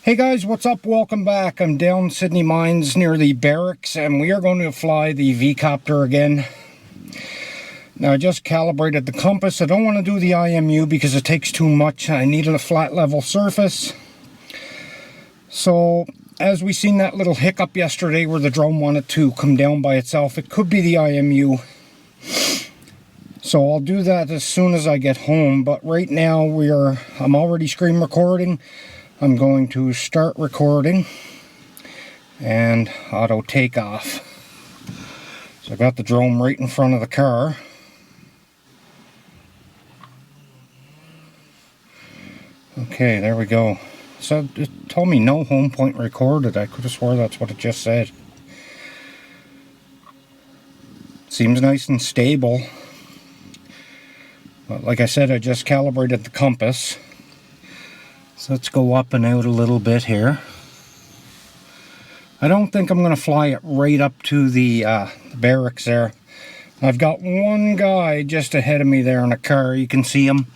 Hey guys, what's up? Welcome back. I'm down Sydney Mines near the Barracks, and we are going to fly the V-coptor again. Now, I just calibrated the compass. I don't want to do the IMU because it takes too much. I needed a flat level surface. So, as we seen that little hiccup yesterday where the drone wanted to come down by itself, it could be the IMU. So I'll do that as soon as I get home. But right now I'm already screen recording. I'm going to start recording and auto takeoff. So I got the drone right in front of the car. Okay, there we go. So it told me no home point recorded. I could have swore that's what it just said. Seems nice and stable. But like I said, I just calibrated the compass. So let's go up and out a little bit here. I don't think I'm going to fly it right up to the barracks there. I've got one guy just ahead of me there in a car. You can see him.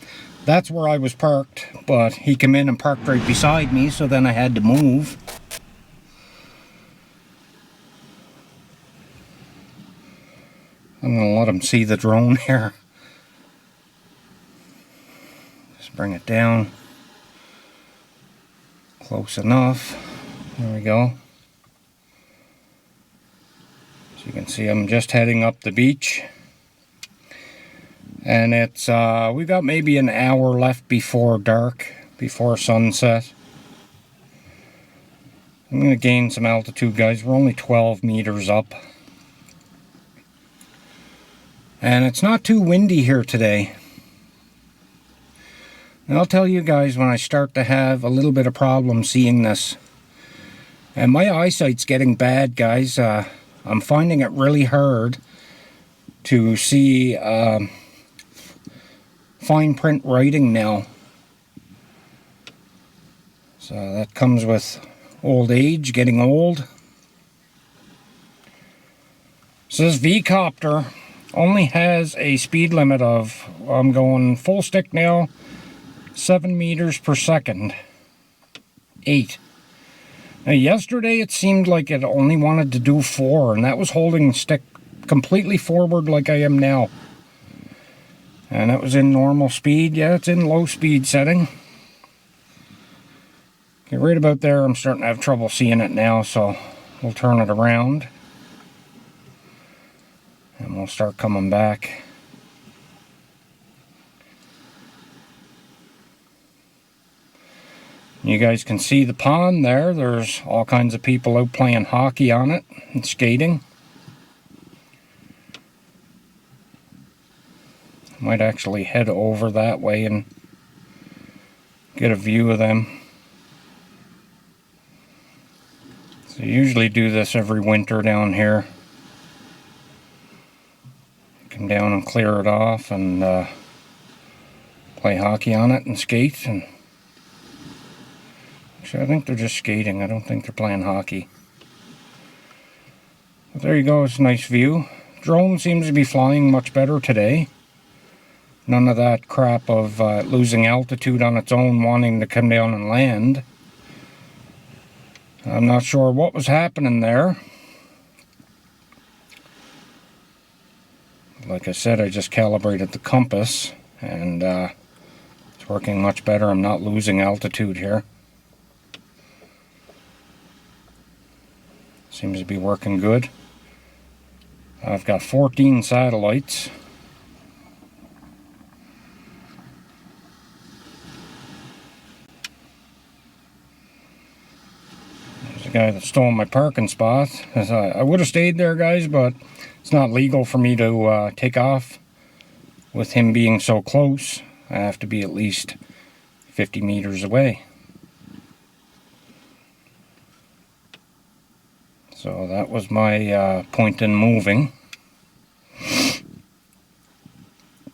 That's where I was parked, but he came in and parked right beside me, so then I had to move. I'm going to let him see the drone here. Just bring it down. Close enough. There we go. So you can see I'm just heading up the beach. And it's, we've got maybe an hour left before dark, before sunset. I'm going to gain some altitude, guys. We're only 12 meters up. And it's not too windy here today. And I'll tell you guys when I start to have a little bit of problem seeing this. And my eyesight's getting bad, guys. I'm finding it really hard to see fine print writing now. So that comes with old age, getting old. So this V-coptor only has a speed limit of, I'm going full stick now, 7 meters per second. 8. Now yesterday it seemed like it only wanted to do 4, and that was holding the stick completely forward like I am now. And that was in normal speed. Yeah, it's in low speed setting. Okay, right about there I'm starting to have trouble seeing it now, so we'll turn it around. And we'll start coming back. You guys can see the pond there. There's all kinds of people out playing hockey on it and skating. I might actually head over that way and get a view of them. So I usually do this every winter down here. Come down and clear it off and play hockey on it and skate. And actually, I think they're just skating. I don't think they're playing hockey. But there you go. It's a nice view. Drone seems to be flying much better today. None of that crap of losing altitude on its own, wanting to come down and land. I'm not sure what was happening there. Like I said, I just calibrated the compass, and it's working much better. I'm not losing altitude here. Seems to be working good. I've got 14 satellites. There's a guy that stole my parking spot. I would have stayed there, guys, but it's not legal for me to take off with him being so close. I have to be at least 50 meters away. So that was my point in moving.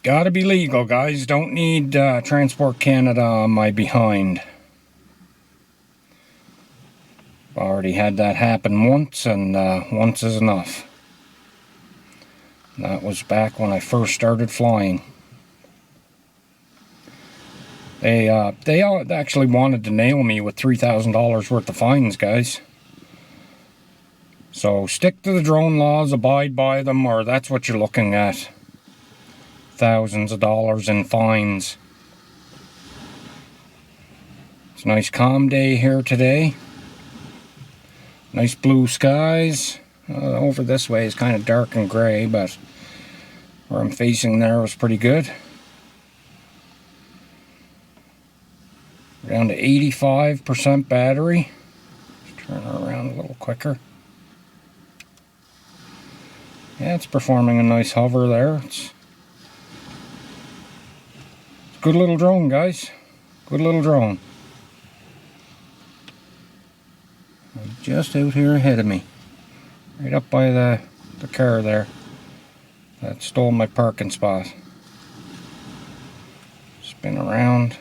Gotta be legal, guys. Don't need Transport Canada on my behind. Already had that happen once, and once is enough. That was back when I first started flying. They all actually wanted to nail me with $3,000 worth of fines, guys. So stick to the drone laws, abide by them, or that's what you're looking at. Thousands of dollars in fines. It's a nice calm day here today. Nice blue skies. Over this way is kind of dark and gray, but where I'm facing there was pretty good. We're down to 85% battery. Let's turn her around a little quicker. Yeah, it's performing a nice hover there. It's a good little drone, guys. Good little drone. Just out here ahead of me. Right up by the car there. That stole my parking spot. Spin around.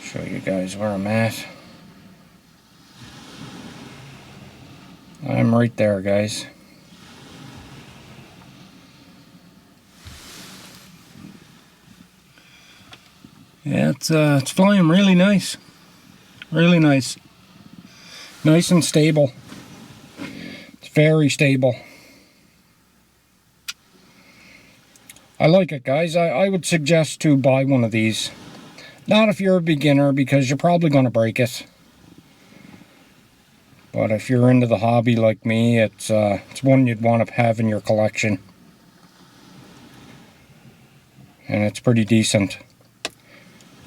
Show you guys where I'm at. I'm right there, guys. Yeah, it's flying really nice. Really nice. Nice and stable. It's very stable. I like it, guys. I would suggest to buy one of these. Not if you're a beginner, because you're probably going to break it. But if you're into the hobby like me, it's one you'd want to have in your collection. And it's pretty decent.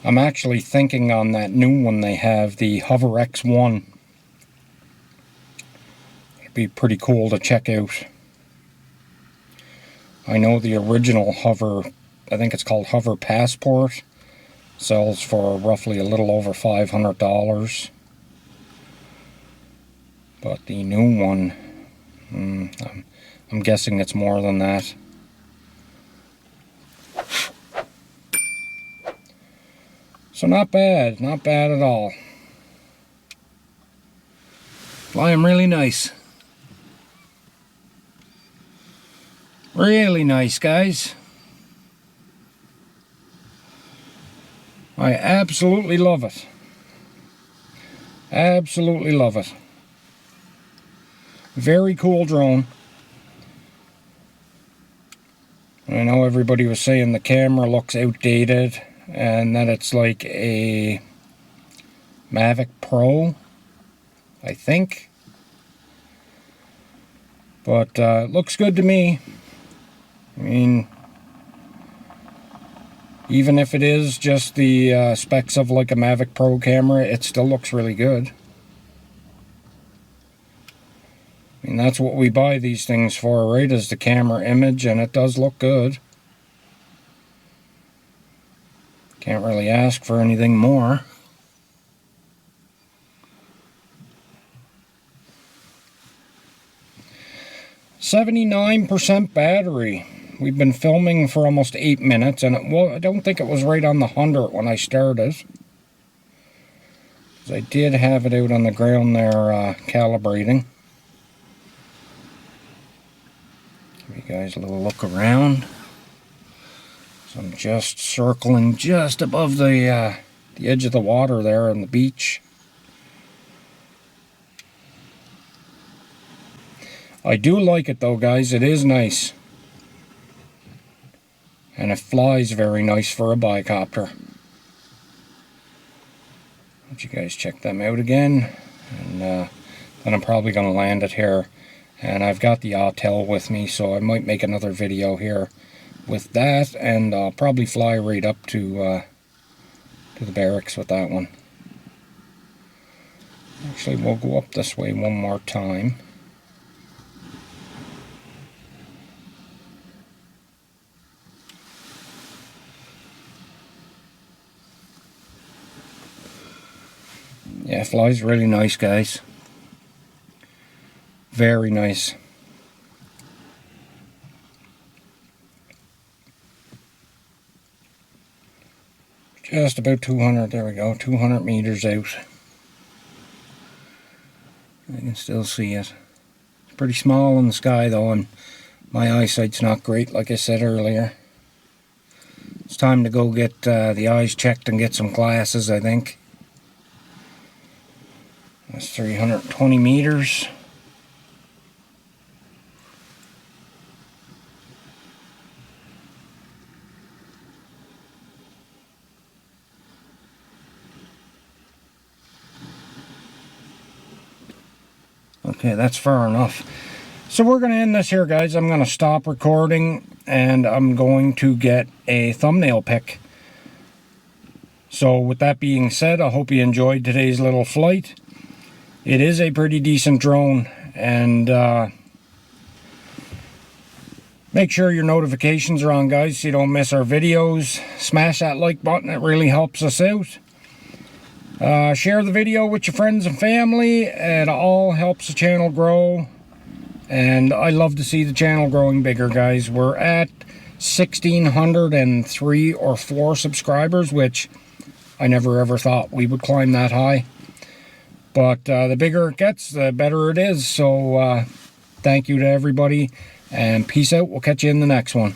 I'm actually thinking on that new one they have, the Hover X1. It'd be pretty cool to check out. I know the original Hover, I think it's called Hover Passport, sells for roughly a little over $500. But the new one, I'm guessing it's more than that. So not bad at all. Flying really nice. Really nice, guys. I absolutely love it. Absolutely love it. Very cool drone. I know everybody was saying the camera looks outdated and that it's like a Mavic Pro, I think. But looks good to me. I mean, even if it is just the specs of like a Mavic Pro camera, it still looks really good. I mean, that's what we buy these things for, right? Is the camera image, and it does look good. Can't really ask for anything more. %79 battery. We've been filming for almost 8 minutes, and I don't think it was right on the 100 when I started. I did have it out on the ground there calibrating. Give you guys a little look around. So I'm just circling just above the edge of the water there on the beach. I do like it though, guys. It is nice. And it flies very nice for a V-copter. Let you guys check them out again. And then I'm probably going to land it here. And I've got the Autel with me, so I might make another video here with that, and I'll probably fly right up to the barracks with that one. Actually, we'll go up this way one more time. Yeah, it flies really nice, guys. Very nice. Just about 200, there we go, 200 meters out. I can still see it. It's pretty small in the sky though, and my eyesight's not great, like I said earlier. It's time to go get the eyes checked and get some glasses, I think. That's 320 meters. Okay, that's far enough. So we're going to end this here, guys. I'm going to stop recording and I'm going to get a thumbnail pick. So with that being said, I hope you enjoyed today's little flight. It is a pretty decent drone, and make sure your notifications are on, guys, so you don't miss our videos. Smash that like button, it really helps us out. Share the video with your friends and family. It all helps the channel grow, and I love to see the channel growing bigger, guys. We're at 1,603 or 4 subscribers, which I never ever thought we would climb that high. But the bigger it gets, the better it is. So thank you to everybody, and peace out. We'll catch you in the next one.